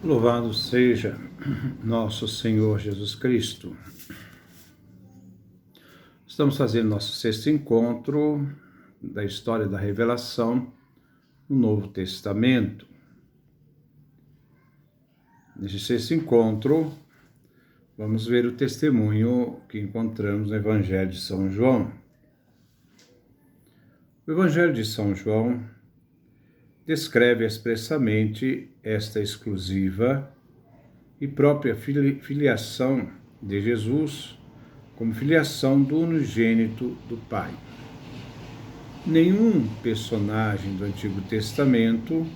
Louvado seja nosso Senhor Jesus Cristo. Estamos fazendo nosso sexto encontro da história da revelação no Novo Testamento. Neste sexto encontro, vamos ver o testemunho que encontramos no Evangelho de São João. O Evangelho de São João descreve expressamente esta exclusiva e própria filiação de Jesus como filiação do unigênito do Pai. Nenhum personagem do Antigo Testamento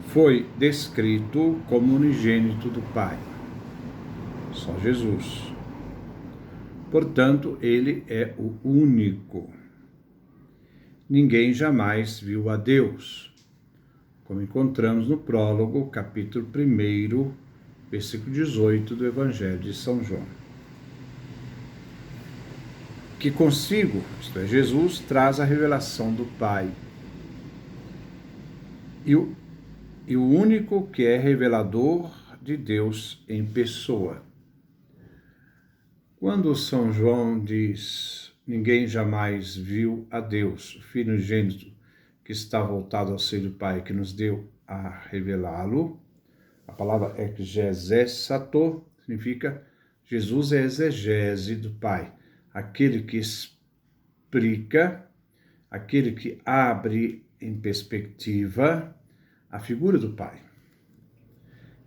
foi descrito como unigênito do Pai. Só Jesus. Portanto, ele é o único. Ninguém jamais viu a Deus, como encontramos no prólogo, capítulo 1, versículo 18 do Evangelho de São João. Que consigo, isto é, Jesus, traz a revelação do Pai. E o único que é revelador de Deus em pessoa. Quando São João diz: ninguém jamais viu a Deus, o Filho unigênito que está voltado ao seio do Pai, que nos deu a revelá-lo, a palavra exegesato significa Jesus é exegese do Pai, aquele que explica, aquele que abre em perspectiva a figura do Pai.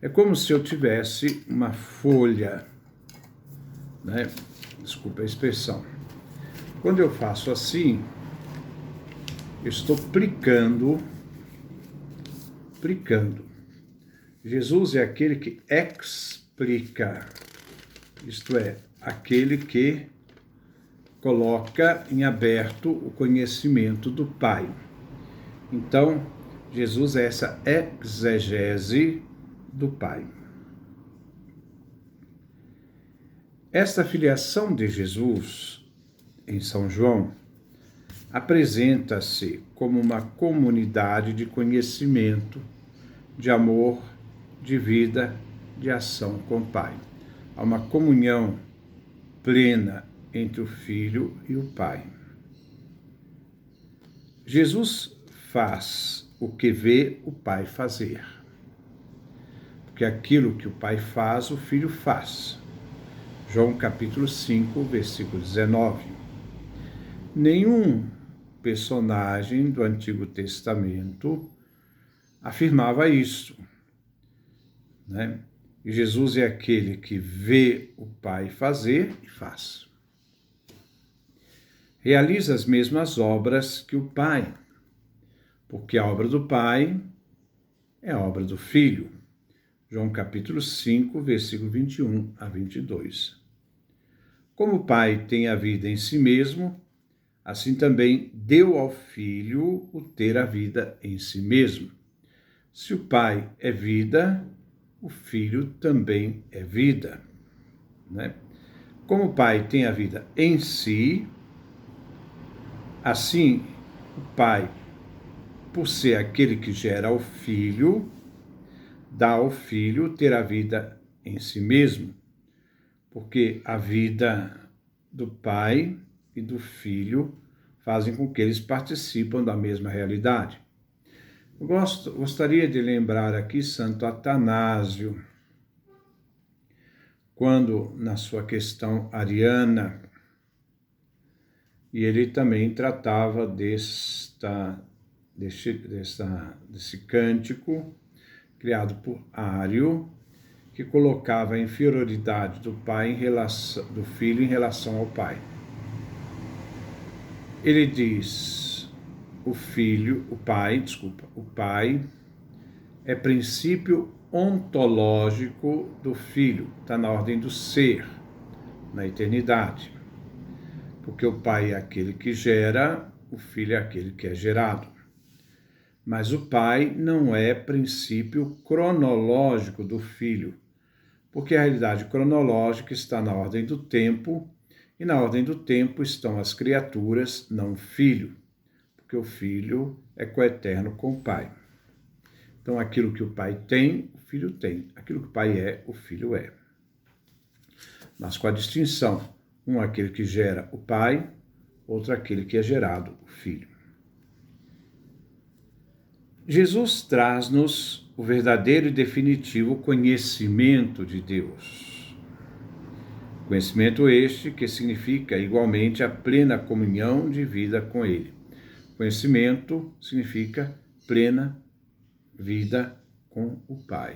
É como se eu tivesse uma folha, né? Desculpa a expressão. Quando eu faço assim, eu estou plicando. Jesus é aquele que explica, isto é, aquele que coloca em aberto o conhecimento do Pai. Então, Jesus é essa exegese do Pai. Esta filiação de Jesus em São João apresenta-se como uma comunidade de conhecimento, de amor, de vida, de ação com o Pai. Há uma comunhão plena entre o Filho e o Pai. Jesus faz o que vê o Pai fazer. Porque aquilo que o Pai faz, o Filho faz. João capítulo 5, versículo 19. Nenhum personagem do Antigo Testamento afirmava isso, né? E Jesus é aquele que vê o Pai fazer e faz. Realiza as mesmas obras que o Pai, porque a obra do Pai é a obra do Filho. João capítulo 5, versículo 21 a 22. Como o Pai tem a vida em si mesmo, assim também deu ao Filho o ter a vida em si mesmo. Se o Pai é vida, o Filho também é vida, né? Como o Pai tem a vida em si, assim o Pai, por ser aquele que gera o Filho, dá ao Filho ter a vida em si mesmo, porque a vida do Pai e do Filho fazem com que eles participem da mesma realidade. Eu gostaria de lembrar aqui Santo Atanásio, quando na sua questão ariana, e ele também tratava desse cântico criado por Ário, que colocava a inferioridade do filho em relação ao pai. Ele diz: o pai é princípio ontológico do filho, está na ordem do ser, na eternidade. Porque o pai é aquele que gera, o filho é aquele que é gerado. Mas o pai não é princípio cronológico do filho, porque a realidade cronológica está na ordem do tempo, e na ordem do tempo estão as criaturas, não o filho, porque o filho é coeterno com o pai. Então, aquilo que o pai tem, o filho tem. Aquilo que o pai é, o filho é. Mas com a distinção, um é aquele que gera o pai, outro é aquele que é gerado, o filho. Jesus traz-nos o verdadeiro e definitivo conhecimento de Deus. Conhecimento este que significa igualmente a plena comunhão de vida com Ele. Conhecimento significa plena vida com o Pai.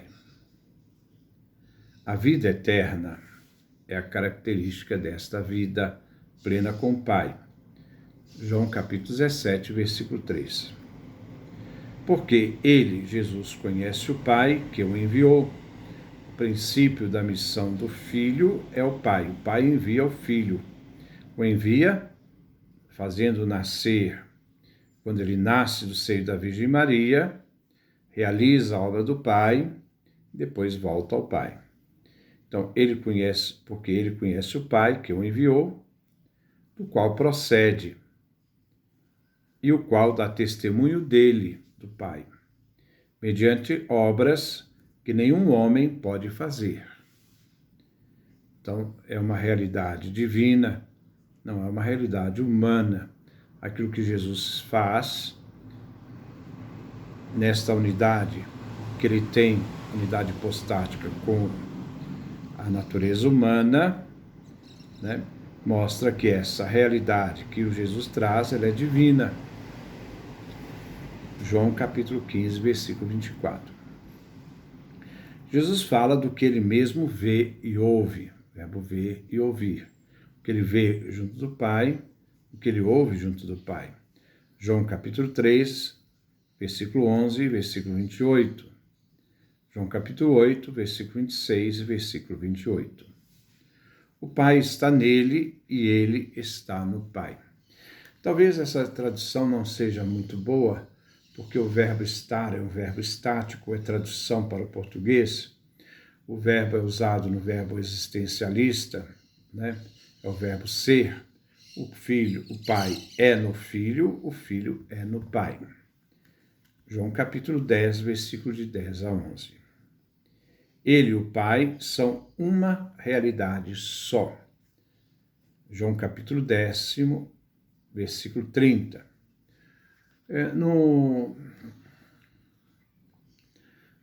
A vida eterna é a característica desta vida plena com o Pai. João capítulo 17, versículo 3. Porque ele, Jesus, conhece o Pai que o enviou. O princípio da missão do Filho é o Pai. O Pai envia o Filho. O envia fazendo nascer, quando ele nasce do seio da Virgem Maria, realiza a obra do Pai, depois volta ao Pai. Então, ele conhece, porque ele conhece o Pai que o enviou, do qual procede, e o qual dá testemunho dele, do Pai, mediante obras que nenhum homem pode fazer. Então, é uma realidade divina, não é uma realidade humana. Aquilo que Jesus faz nesta unidade que ele tem, unidade hipostática com a natureza humana, né, mostra que essa realidade que o Jesus traz, ela é divina. João capítulo 15, versículo 24. Jesus fala do que ele mesmo vê e ouve, verbo ver e ouvir. O que ele vê junto do Pai, o que ele ouve junto do Pai. João capítulo 3, versículo 11 e versículo 28. João capítulo 8, versículo 26 e versículo 28. O Pai está nele e ele está no Pai. Talvez essa tradução não seja muito boa, porque o verbo estar é um verbo estático, é tradução para o português. O verbo é usado no verbo existencialista, né? É o verbo ser. O filho, o pai é no filho, o filho é no pai. João capítulo 10, versículo de 10 a 11. Ele e o pai são uma realidade só. João capítulo 10, versículo 30.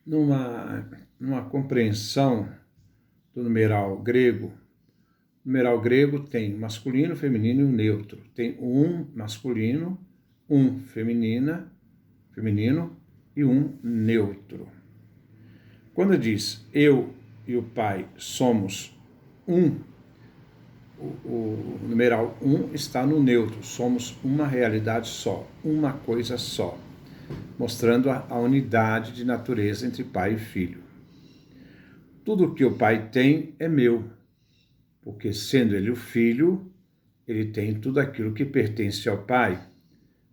Numa compreensão do numeral grego, o numeral grego tem masculino, feminino e um neutro. Tem um masculino, um feminino e um neutro. Quando diz eu e o Pai somos um, o numeral 1 está no neutro, somos uma realidade só, uma coisa só, mostrando a unidade de natureza entre pai e filho. Tudo que o pai tem é meu, porque sendo ele o filho, ele tem tudo aquilo que pertence ao pai,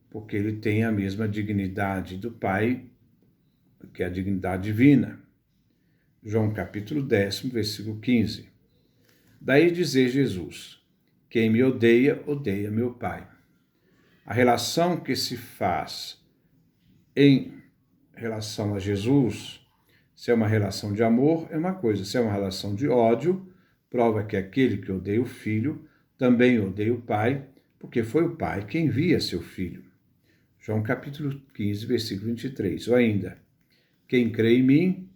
porque ele tem a mesma dignidade do pai, que é a dignidade divina. João capítulo 10, versículo 15. Daí dizer Jesus, quem me odeia, odeia meu Pai. A relação que se faz em relação a Jesus, se é uma relação de amor, é uma coisa. Se é uma relação de ódio, prova que aquele que odeia o Filho também odeia o Pai, porque foi o Pai que envia seu Filho. João capítulo 15, versículo 23. Ou ainda, quem crê em mim,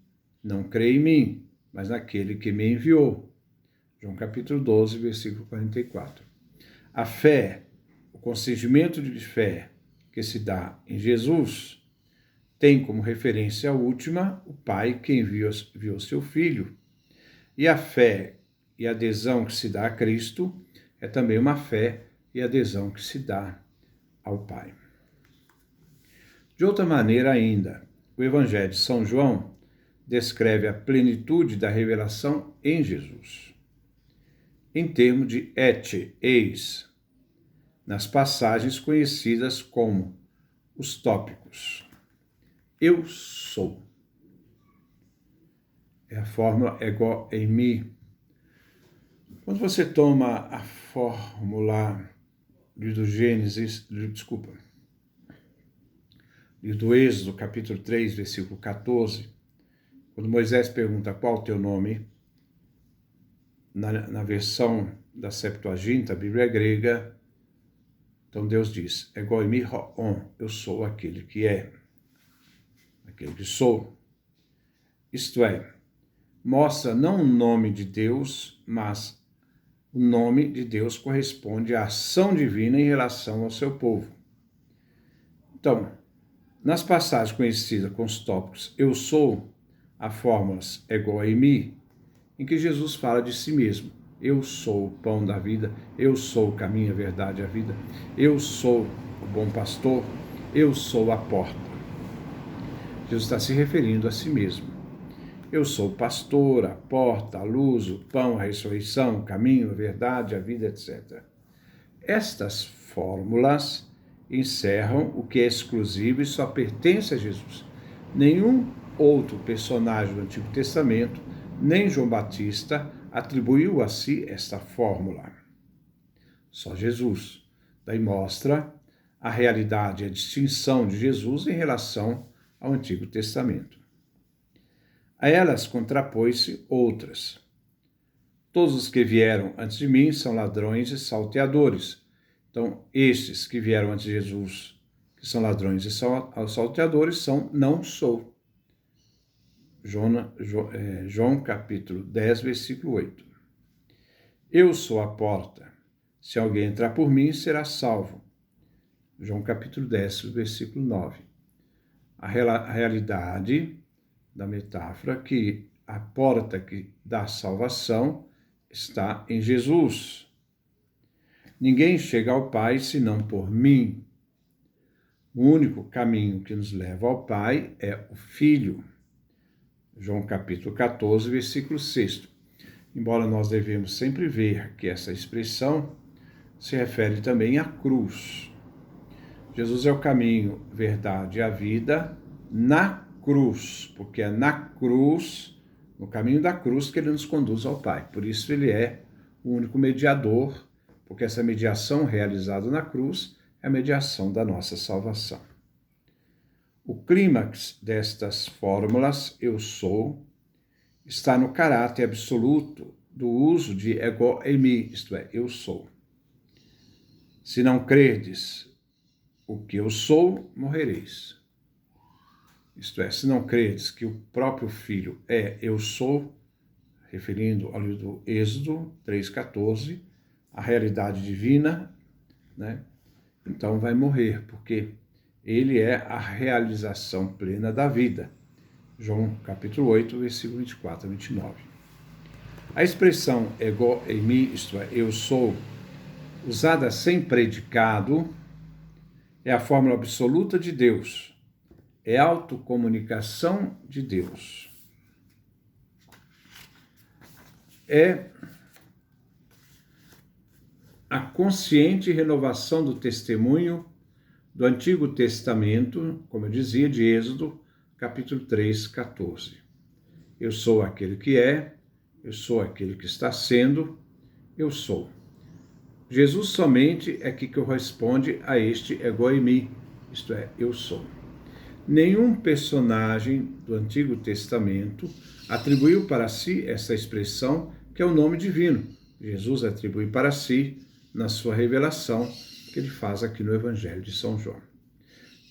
não crê em mim, mas naquele que me enviou. João capítulo 12, versículo 44. A fé, o constrangimento de fé que se dá em Jesus, tem como referência a última o Pai que enviou seu Filho. E a fé e a adesão que se dá a Cristo é também uma fé e adesão que se dá ao Pai. De outra maneira ainda, o Evangelho de São João descreve a plenitude da revelação em Jesus, em termos de eis, nas passagens conhecidas como os tópicos. Eu sou. É a fórmula ego eimi. Quando você toma a fórmula do Gênesis, livro do Êxodo, capítulo 3, versículo 14, quando Moisés pergunta qual o teu nome, na versão da Septuaginta, a Bíblia grega, então Deus diz, Ego eimi ho'on, eu sou aquele que é, aquele que sou. Isto é, mostra não o nome de Deus, mas o nome de Deus corresponde à ação divina em relação ao seu povo. Então, nas passagens conhecidas com os tópicos eu sou, há fórmulas ego eimi, em que Jesus fala de si mesmo. Eu sou o pão da vida, eu sou o caminho, a verdade e a vida, eu sou o bom pastor, eu sou a porta. Jesus está se referindo a si mesmo. Eu sou o pastor, a porta, a luz, o pão, a ressurreição, o caminho, a verdade, a vida, etc. Estas fórmulas encerram o que é exclusivo e só pertence a Jesus. Nenhum outro personagem do Antigo Testamento, nem João Batista, atribuiu a si esta fórmula. Só Jesus. Daí mostra a realidade e a distinção de Jesus em relação ao Antigo Testamento. A elas contrapôs-se outras. Todos os que vieram antes de mim são ladrões e salteadores. Então, estes que vieram antes de Jesus, que são ladrões e salteadores, são não sou. João capítulo 10, versículo 8. Eu sou a porta. Se alguém entrar por mim, será salvo. João capítulo 10, versículo 9. A realidade da metáfora que a porta que dá salvação está em Jesus. Ninguém chega ao Pai senão por mim. O único caminho que nos leva ao Pai é o Filho. João capítulo 14, versículo 6. Embora nós devemos sempre ver que essa expressão se refere também à cruz. Jesus é o caminho, verdade e a vida na cruz, porque é na cruz, no caminho da cruz, que ele nos conduz ao Pai. Por isso ele é o único mediador, porque essa mediação realizada na cruz é a mediação da nossa salvação. O clímax destas fórmulas, eu sou, está no caráter absoluto do uso de ego eimi, isto é, eu sou. Se não crerdes o que eu sou, morrereis. Isto é, se não crerdes que o próprio Filho é eu sou, referindo ao livro do Êxodo 3,14, a realidade divina, né? Então vai morrer, porque ele é a realização plena da vida. João capítulo 8, versículo 24 a 29. A expressão ego eimi, isto é, eu sou, usada sem predicado, é a fórmula absoluta de Deus. É a autocomunicação de Deus. É a consciente renovação do testemunho do Antigo Testamento, como eu dizia, de Êxodo, capítulo 3, 14. Eu sou aquele que é, eu sou aquele que está sendo, eu sou. Jesus somente é que corresponde a este ego eimi, isto é, eu sou. Nenhum personagem do Antigo Testamento atribuiu para si essa expressão, que é o nome divino. Jesus atribui para si na sua revelação, que ele faz aqui no Evangelho de São João.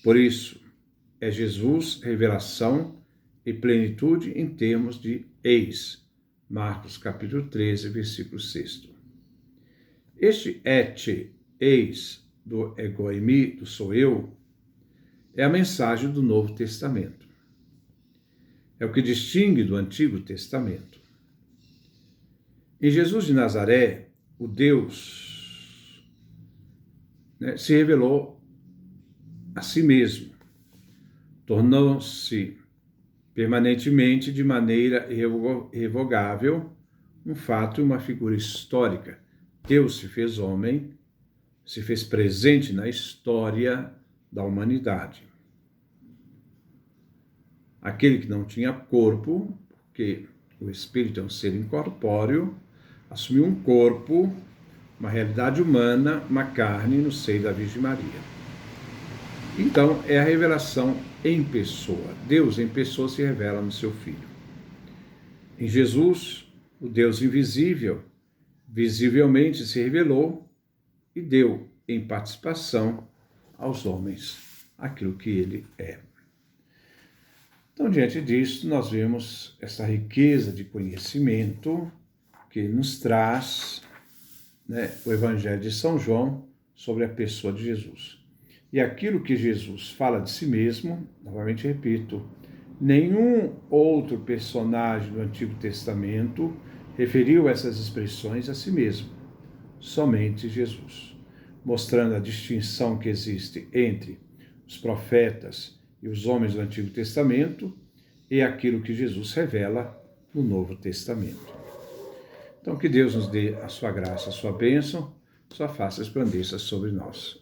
Por isso, é Jesus revelação e plenitude em termos de eis. Marcos capítulo 13, versículo 6. Este et, eis, do ego eimi, do sou eu, é a mensagem do Novo Testamento. É o que distingue do Antigo Testamento. Em Jesus de Nazaré, o Deus se revelou a si mesmo, tornou-se permanentemente, de maneira irrevogável, um fato e uma figura histórica. Deus se fez homem, se fez presente na história da humanidade. Aquele que não tinha corpo, porque o Espírito é um ser incorpóreo, assumiu um corpo, uma realidade humana, uma carne no seio da Virgem Maria. Então, é a revelação em pessoa. Deus em pessoa se revela no seu Filho. Em Jesus, o Deus invisível, visivelmente se revelou e deu em participação aos homens aquilo que ele é. Então, diante disso, nós vemos essa riqueza de conhecimento que nos traz, o Evangelho de São João sobre a pessoa de Jesus. E aquilo que Jesus fala de si mesmo, novamente repito, nenhum outro personagem do Antigo Testamento referiu essas expressões a si mesmo, somente Jesus, mostrando a distinção que existe entre os profetas e os homens do Antigo Testamento e aquilo que Jesus revela no Novo Testamento. Então, que Deus nos dê a sua graça, a sua bênção, sua face resplandeça sobre nós.